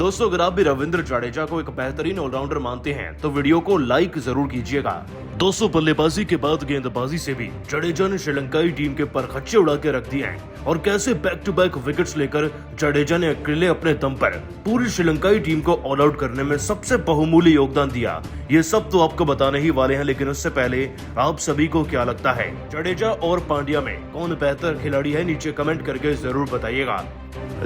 दोस्तों अगर आप भी रविंद्र जडेजा को एक बेहतरीन ऑलराउंडर मानते हैं तो वीडियो को लाइक जरूर कीजिएगा। दोस्तों बल्लेबाजी के बाद गेंदबाजी से भी जडेजा ने श्रीलंकाई टीम के परखच्चे उड़ा के रख दिए हैं और कैसे बैक टू बैक विकेट्स लेकर जडेजा ने अकेले अपने दम पर पूरी श्रीलंकाई टीम को ऑल आउट करने में सबसे बहुमूल्य योगदान दिया। ये सब तो आपको बताने ही वाले हैं, लेकिन उससे पहले आप सभी को क्या लगता है जडेजा और पांड्या में कौन बेहतर खिलाड़ी है, नीचे कमेंट करके जरूर बताइएगा।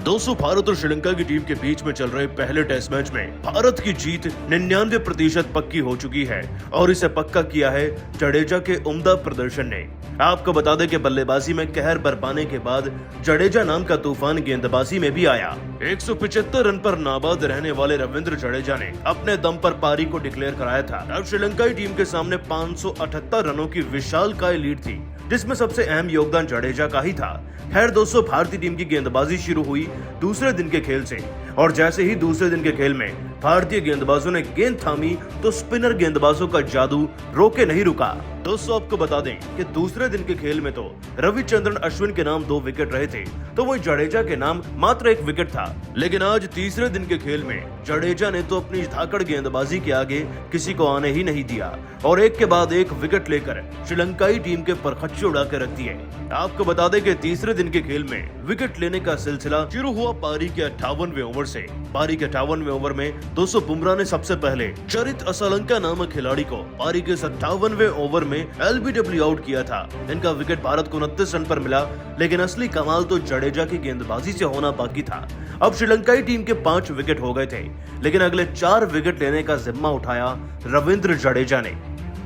दोस्तों भारत और श्रीलंका की टीम के बीच में चल रहे पहले टेस्ट मैच में भारत की जीत 99% पक्की हो चुकी है और इसे पक्का किया है जडेजा के उम्दा प्रदर्शन ने। आपको बता दें कि बल्लेबाजी में कहर बरपाने के बाद जडेजा नाम का तूफान गेंदबाजी में भी आया। 175 रन पर नाबाद रहने वाले रविंद्र जडेजा ने अपने दम पर पारी को डिक्लेयर कराया था। अब श्रीलंकाई टीम के सामने 578 रनों की विशालकाय लीड थी, जिसमें सबसे अहम योगदान जडेजा का ही था। खैर दोस्तों भारतीय टीम की गेंदबाजी शुरू हुई दूसरे दिन के खेल से और जैसे ही दूसरे दिन के खेल में भारतीय गेंदबाजों ने गेंद थामी तो स्पिनर गेंदबाजों का जादू रोके नहीं रुका। दोस्तों आपको बता दें कि दूसरे दिन के खेल में तो रविचंद्रन अश्विन के नाम 2 विकेट रहे थे तो वहीं जडेजा के नाम मात्र 1 विकेट था। लेकिन आज तीसरे दिन के खेल में जडेजा ने तो अपनी धाकड़ गेंदबाजी के आगे किसी को आने ही नहीं दिया और एक के बाद एक विकेट लेकर श्रीलंकाई टीम के परखच्चे उड़ा के रख दिए। आपको बता दें कि तीसरे दिन के खेल में विकेट लेने का सिलसिला शुरू हुआ पारी के 58वें ओवर से। पारी के 58वें ओवर में दोस्तों बुमराह ने सबसे पहले चरित असलंका नामक खिलाड़ी को पारी के 57वें ओवर में एलबीडब्ल्यू आउट किया था। इनका विकेट भारत को 29 रन पर मिला, लेकिन असली कमाल तो जडेजा की गेंदबाजी से होना बाकी था। अब श्रीलंकाई टीम के 5 विकेट हो गए थे, लेकिन अगले 4 विकेट लेने का जिम्मा उठाया रविंद्र जडेजा ने।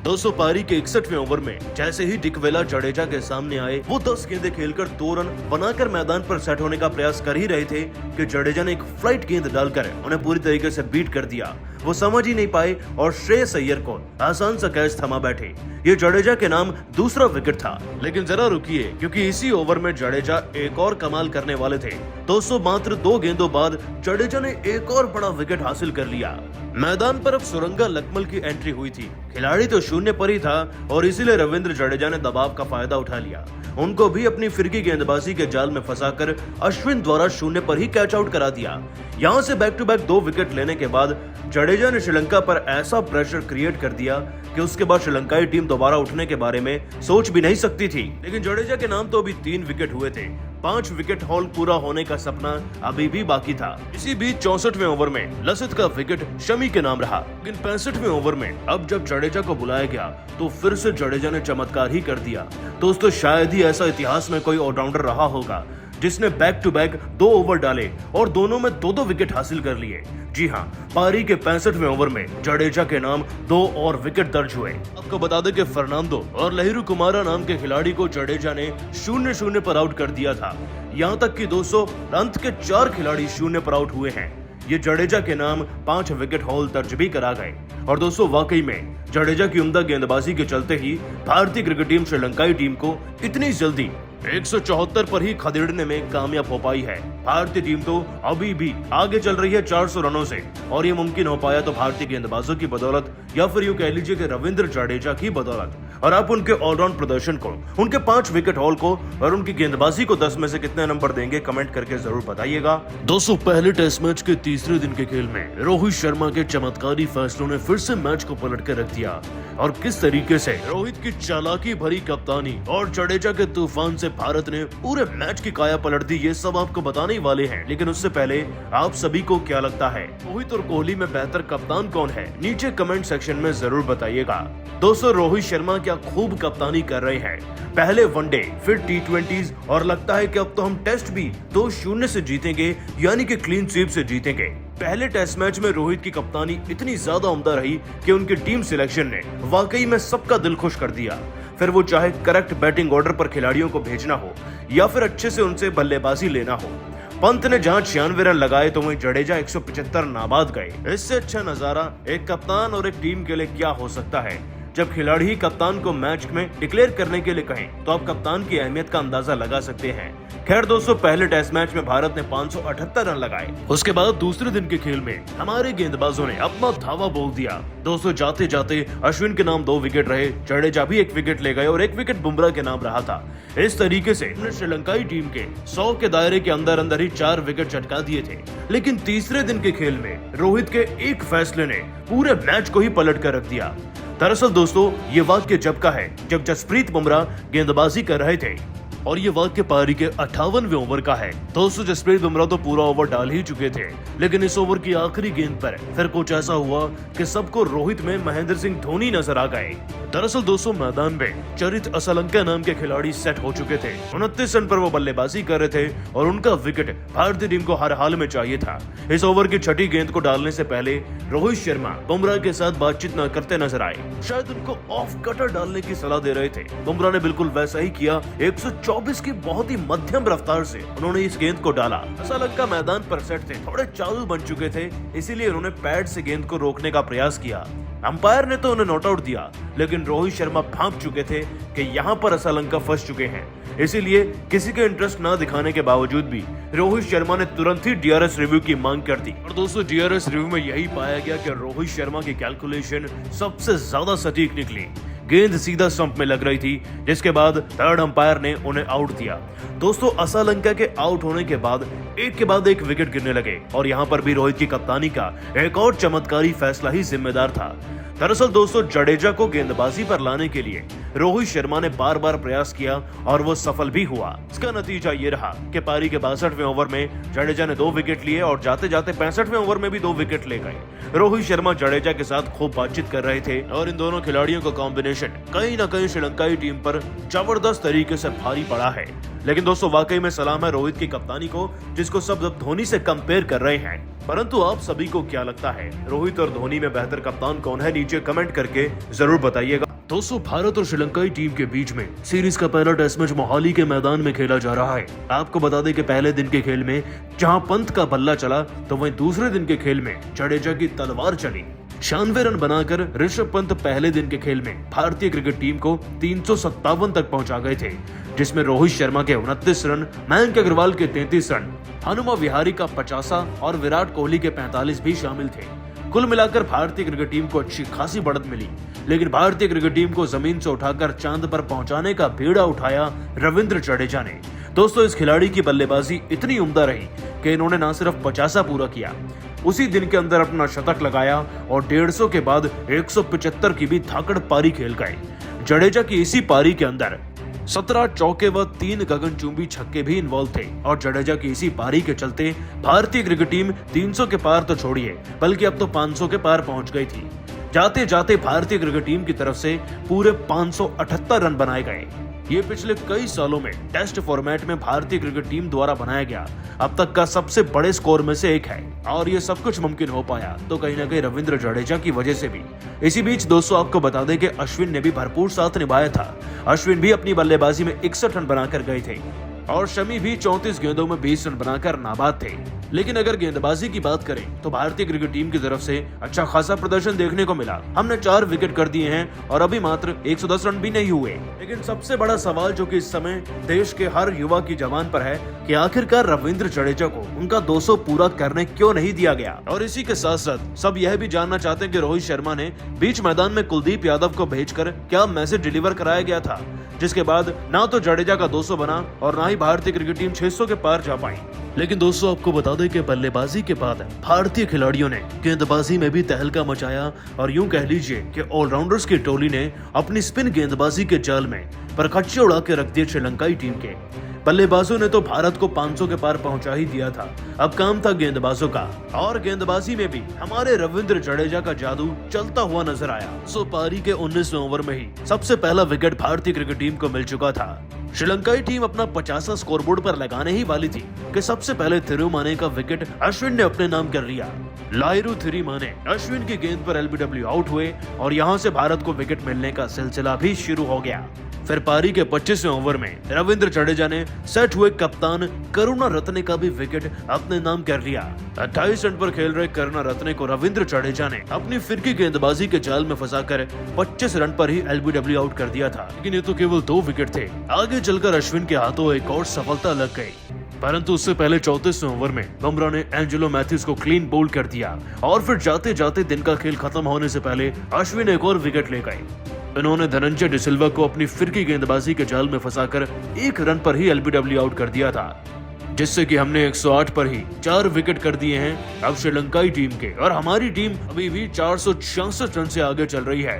दोस्तों पारी के 61वें ओवर में जैसे ही डिकवेला जडेजा के सामने आए, वो 10 गेंदें खेलकर 2 रन बनाकर मैदान पर सेट होने का प्रयास कर ही रहे थे कि जडेजा ने एक फ्लाइट गेंद डालकर उन्हें पूरी तरीके से बीट कर दिया। वो समझ ही नहीं पाए और श्रेयस अय्यर को आसान सा कैच थमा बैठे। ये जडेजा के नाम दूसरा विकेट था। लेकिन जरा रुकिए, क्योंकि इसी ओवर में जडेजा एक और कमाल करने वाले थे। दोस्तों मात्र 2 गेंदों बाद जडेजा ने एक और बड़ा विकेट हासिल कर लिया। मैदान पर अब सुरंगा लकमल की एंट्री हुई थी। खिलाड़ी तो शून्य पर ही था और इसीलिए रविंद्र जडेजा ने दबाव का फायदा उठा लिया। उनको भी अपनी फिरकी गेंदबाजी के जाल में फंसाकर अश्विन द्वारा शून्य पर ही कैच आउट करा दिया। यहां से बैक टू बैक 2 विकेट लेने के बाद जडेजा ने श्रीलंका पर ऐसा प्रेशर क्रिएट कर दिया कि उसके बाद श्रीलंकाई टीम दोबारा उठने के बारे में सोच भी नहीं सकती थी। लेकिन जडेजा के नाम तो अभी 3 विकेट हुए थे। 5 विकेट हॉल पूरा होने का सपना अभी भी बाकी था। इसी बीच 64वें ओवर में लसित का विकेट शमी के नाम रहा। लेकिन 65वें ओवर में अब जब जडेजा को बुलाया गया तो फिर से जडेजा ने चमत्कार ही कर दिया। दोस्तों शायद ही ऐसा इतिहास में कोई ऑलराउंडर रहा होगा जिसने बैक टू बैक 2 ओवर डाले और दोनों में 2-2 विकेट हासिल कर लिए। जी हाँ, पारी के 65वें ओवर में जडेजा के नाम 2 और विकेट दर्ज हुए। आपको बता दें कि फर्नांडो और लहिरू कुमारा नाम के खिलाड़ी को जडेजा ने 0-0 पर आउट कर दिया था। यहाँ तक कि दोस्तों अंत के 4 खिलाड़ी 0 पर आउट हुए हैं। ये जडेजा के नाम 5 विकेट हॉल दर्ज भी करा गए। और दोस्तों वाकई में जडेजा की उम्दा गेंदबाजी के चलते ही भारतीय क्रिकेट टीम श्रीलंकाई टीम को इतनी जल्दी 174 पर ही खदेड़ने में कामयाब हो पाई है। भारतीय टीम तो अभी भी आगे चल रही है 400 रनों से और ये मुमकिन हो पाया तो भारतीय गेंदबाजों की बदौलत या फिर यूं कह लीजिए कि रविंद्र जडेजा की बदौलत। और आप उनके ऑलराउंड प्रदर्शन को, उनके 5 विकेट हॉल को और उनकी गेंदबाजी को 10 में से कितने नंबर देंगे कमेंट करके जरूर बताइएगा। दोस्तों पहले टेस्ट मैच के तीसरे दिन के खेल में रोहित शर्मा के चमत्कारी फैसलों ने फिर से मैच को पलट कर रख दिया और किस तरीके से रोहित की चालाकी भरी कप्तानी और जडेजा के तूफान से भारत ने पूरे मैच की काया पलट दी, ये सब आपको बताने ही वाले हैं। लेकिन उससे पहले आप सभी को क्या लगता है रोहित और कोहली में बेहतर कप्तान कौन है, नीचे कमेंट सेक्शन में जरूर बताइएगा। दोस्तों रोहित शर्मा क्या खूब कप्तानी कर रहे हैं। पहले वनडे फिर टी20 और लगता है कि अब तो हम टेस्ट भी 2-0 से जीतेंगे, यानी कि क्लीन स्वीप से जीतेंगे। पहले टेस्ट मैच में रोहित की कप्तानी इतनी ज्यादा उम्दा रही कि उनकी टीम सिलेक्शन ने वाकई में सबका दिल खुश कर दिया। फिर वो चाहे करेक्ट बैटिंग ऑर्डर पर खिलाड़ियों को भेजना हो या फिर अच्छे से उनसे बल्लेबाजी लेना हो। पंत ने जहां 96 रन लगाए तो वहीं जडेजा 175 नाबाद गए। इससे अच्छा नजारा एक कप्तान और एक टीम के लिए क्या हो सकता है। जब खिलाड़ी ही कप्तान को मैच में डिक्लेयर करने के लिए कहें तो आप कप्तान की अहमियत का अंदाजा लगा सकते हैं। खैर दोस्तों, पहले टेस्ट मैच में भारत ने 578 रन लगाए। उसके बाद दूसरे दिन के खेल में हमारे गेंदबाजों ने अपना धावा बोल दिया। दोस्तों, जाते जाते अश्विन के नाम 2 विकेट रहे, जडेजा भी 1 विकेट ले गए और 1 विकेट बुमराह के नाम रहा था। इस तरीके से श्रीलंकाई टीम के 100 के दायरे के अंदर अंदर ही 4 विकेट चटका दिए थे। लेकिन तीसरे दिन के खेल में रोहित के एक फैसले ने पूरे मैच को ही पलट कर रख दिया। दरअसल दोस्तों, ये वाक्य जब का है जब जसप्रीत बुमराह गेंदबाजी कर रहे थे और ये वाक्य पारी के 58वें ओवर का है। दोस्तों, जसप्रीत बुमराह तो पूरा ओवर डाल ही चुके थे, लेकिन इस ओवर की आखिरी गेंद पर फिर कुछ ऐसा हुआ कि सबको रोहित में महेंद्र सिंह धोनी नजर आ गए। दरअसल दोस्तों, मैदान में चरित असलंका नाम के खिलाड़ी सेट हो चुके थे। 29 रन पर वो बल्लेबाजी कर रहे थे और उनका विकेट भारतीय टीम को हर हाल में चाहिए था। इस ओवर की छठी गेंद को डालने से पहले रोहित शर्मा बुमराह के साथ बातचीत न करते नजर आए, शायद उनको ऑफ कटर डालने की सलाह दे रहे थे। बुमराह ने बिल्कुल वैसा ही किया। 124 की बहुत ही मध्यम रफ्तार से उन्होंने इस गेंद को डाला। असलंका मैदान पर सेट थे, थोड़े चालू बन चुके थे, इसीलिए उन्होंने पैड से गेंद को रोकने का प्रयास किया। अंपायर ने तो उन्हें नॉट आउट दिया, लेकिन रोहित शर्मा भांप चुके थे कि यहाँ पर असलंका फंस चुके हैं। इसीलिए किसी के इंटरेस्ट न दिखाने के बावजूद भी रोहित शर्मा ने तुरंत ही डीआरएस रिव्यू की मांग कर दी। और दोस्तों, डीआरएस रिव्यू में यही पाया गया कि रोहित शर्मा की कैलकुलेशन सबसे ज्यादा सटीक निकली। गेंद सीधा स्टंप में लग रही थी, जिसके बाद थर्ड अंपायर ने उन्हें आउट दिया। दोस्तों, असलंका के आउट होने के बाद एक के बाद एक विकेट गिरने लगे और यहाँ पर भी रोहित की कप्तानी का एक और चमत्कारी फैसला ही जिम्मेदार था। दरअसल दोस्तों, जडेजा को गेंदबाजी पर लाने के लिए रोहित शर्मा ने बार बार प्रयास किया और वो सफल भी हुआ। इसका नतीजा ये रहा कि पारी के 62वें ओवर में जडेजा ने 2 विकेट लिए और जाते जाते 65वें ओवर में भी 2 विकेट ले गए। रोहित शर्मा जडेजा के साथ खूब बातचीत कर रहे थे और इन दोनों खिलाड़ियों का कॉम्बिनेशन कहीं न कहीं श्रीलंकाई टीम पर जबरदस्त तरीके से भारी पड़ा है। लेकिन दोस्तों, वाकई में सलाम है रोहित की कप्तानी को, जिसको सब धोनी से कंपेयर कर रहे हैं। परंतु आप सभी को क्या लगता है, रोहित और धोनी में बेहतर कप्तान कौन है? नीचे कमेंट करके जरूर बताइएगा। दोस्तों, भारत और श्रीलंकाई टीम के बीच में सीरीज का पहला टेस्ट मैच मोहाली के मैदान में खेला जा रहा है। आपको बता दें कि पहले दिन के खेल में जहां पंत का बल्ला चला, तो वहीं दूसरे दिन के खेल में जडेजा की तलवार चली। 96 रन बनाकर ऋषभ पंत पहले दिन के खेल में भारतीय क्रिकेट टीम को 357 तक पहुंचा गए थे, जिसमें रोहित शर्मा के 29 रन, मयंक अग्रवाल के 33 रन, हनुमा विहारी का 50 और विराट कोहली के 45 भी शामिल थे। कुल मिलाकर भारतीय क्रिकेट टीम को अच्छी खासी बढ़त मिली, लेकिन भारतीय क्रिकेट टीम को जमीन से उठाकर चांद पर पहुंचाने का बीड़ा उठाया रविंद्र जडेजा ने। दोस्तों, इस खिलाड़ी की बल्लेबाजी इतनी उम्दा रही कि इन्होंने न सिर्फ 50 पूरा किया, उसी दिन के अंदर अपना शतक लगाया और 150 के बाद 175 की भी धाकड़ पारी खेल गए। जडेजा की इसी पारी के अंदर 17 चौके व 3 गगनचुंबी छक्के भी इन्वॉल्व थे और जडेजा की इसी पारी के चलते भारतीय क्रिकेट टीम 300 के पार तो छोड़िए, बल्कि अब तो 500 के पार पहुंच गई थी। जाते जाते भारतीय क्रिकेट टीम की तरफ से पूरे 578 रन बनाए गए। ये पिछले कई सालों में टेस्ट फॉर्मेट में भारतीय क्रिकेट टीम द्वारा बनाया गया अब तक का सबसे बड़े स्कोर में से एक है और ये सब कुछ मुमकिन हो पाया तो कहीं ना कहीं रविंद्र जडेजा की वजह से भी। इसी बीच दोस्तों, आपको बता दें कि अश्विन ने भी भरपूर साथ निभाया था। अश्विन भी अपनी बल्लेबाजी में 61 रन बनाकर गए थे और शमी भी 34 गेंदों में 20 रन बनाकर नाबाद थे। लेकिन अगर गेंदबाजी की बात करें तो भारतीय क्रिकेट टीम की तरफ से अच्छा खासा प्रदर्शन देखने को मिला। हमने 4 विकेट कर दिए हैं और अभी मात्र 110 रन भी नहीं हुए। लेकिन सबसे बड़ा सवाल जो कि इस समय देश के हर युवा की जबान पर है कि आखिरकार रविंद्र जडेजा को उनका 200 पूरा करने क्यों नहीं दिया गया। और इसी के साथ साथ सब यह भी जानना चाहते हैं कि रोहित शर्मा ने बीच मैदान में कुलदीप यादव को भेजकर क्या मैसेज डिलीवर कराया गया था, जिसके बाद ना तो जडेजा का 200 बना और ना ही भारतीय क्रिकेट टीम 600 के पार जा पाई। लेकिन दोस्तों, आपको बता दें कि बल्लेबाजी के बाद भारतीय खिलाड़ियों ने गेंदबाजी में भी तहलका मचाया और यूं कह लीजिए कि ऑलराउंडर्स की टोली ने अपनी स्पिन गेंदबाजी के जाल में परखच्चे उड़ा के रख दिए श्रीलंकाई टीम के। बल्लेबाजों ने तो भारत को 500 के पार पहुंचा ही दिया था, अब काम था गेंदबाजों का और गेंदबाजी में भी हमारे रविंद्र जडेजा का जादू चलता हुआ नजर आया। पारी के 19वें ओवर में ही सबसे पहला विकेट भारतीय क्रिकेट टीम को मिल चुका था। श्रीलंकाई टीम अपना 50 स्कोरबोर्ड पर लगाने ही वाली थी कि सबसे पहले थिरुमाने का विकेट अश्विन ने अपने नाम कर लिया। लाहिरू थिरुमाने अश्विन की गेंद पर एलबीडब्ल्यू आउट हुए और यहां से भारत को विकेट मिलने का सिलसिला भी शुरू हो गया। फिर पारी के 25वें ओवर में रविंद्र जडेजा ने सेट हुए कप्तान करुणा रत्ने का भी विकेट अपने नाम कर लिया। 28 रन पर खेल रहे करुणा रत्ने को रविंद्र जडेजा ने अपनी फिरकी गेंदबाजी के जाल में फंसाकर 25 रन पर ही एलबीडब्ल्यू आउट कर दिया था। लेकिन ये तो केवल 2 विकेट थे। आगे चलकर अश्विन के हाथों एक और सफलता लग गई, परंतु उससे पहले 34वें ओवर में बुमराह ने एंजेलो मैथ्यूज को क्लीन बोल्ड कर दिया और फिर जाते जाते दिन का खेल खत्म होने से पहले अश्विन एक और विकेट ले गए। इन्होंने धनंजय डिसिल्वा को अपनी फिरकी गेंदबाजी के जाल में फंसाकर 1 रन पर ही एलबीडब्ल्यू आउट कर दिया था, जिससे कि हमने 108 पर ही 4 विकेट कर दिए हैं अब श्रीलंकाई टीम के, और हमारी टीम अभी भी 466 रन से आगे चल रही है।